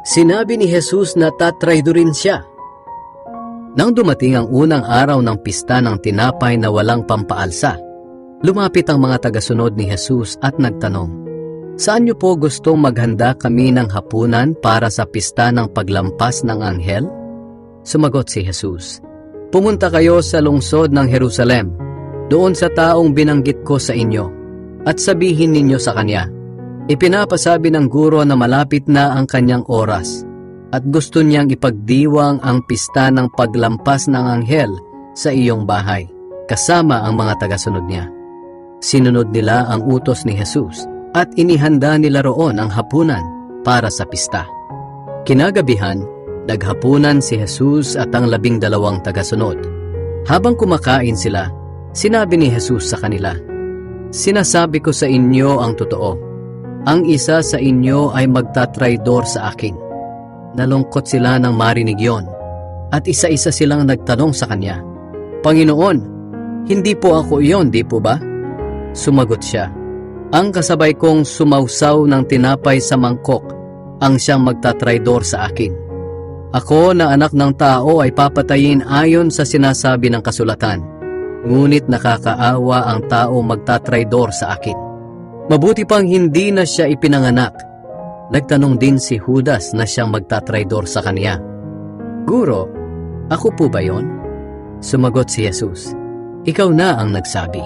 Sinabi ni Jesus na tatraydorin siya. Nang dumating ang unang araw ng pista ng tinapay na walang pampaalsa, lumapit ang mga tagasunod ni Jesus at nagtanong, "Saan niyo po gustong maghanda kami ng hapunan para sa pista ng paglampas ng anghel?" Sumagot si Jesus, "Pumunta kayo sa lungsod ng Jerusalem, doon sa taong binanggit ko sa inyo, at sabihin ninyo sa kanya, ipinapasabi ng guro na malapit na ang kanyang oras, at gusto niyang ipagdiwang ang pista ng paglampas ng anghel sa iyong bahay, kasama ang mga tagasunod niya." Sinunod nila ang utos ni Jesus at inihanda nila roon ang hapunan para sa pista. Kinagabihan, naghapunan si Jesus at ang 12 tagasunod. Habang kumakain sila, sinabi ni Jesus sa kanila, "Sinasabi ko sa inyo ang totoo, ang isa sa inyo ay magtatraydor sa akin." Nalungkot sila nang marinig yon, at isa-isa silang nagtanong sa kanya, "Panginoon, hindi po ako iyon, di po ba?" Sumagot siya, "Ang kasabay kong sumawsaw ng tinapay sa mangkok ang siyang magtatraydor sa akin. Ako na anak ng tao ay papatayin ayon sa sinasabi ng kasulatan, ngunit nakakaawa ang tao magtatraydor sa akin." Mabuti pang hindi na siya ipinanganak. Nagtanong din si Judas na siyang magtatraydor sa kanya, "Guro, ako po ba yon?" Sumagot si Jesus, "Ikaw na ang nagsabi."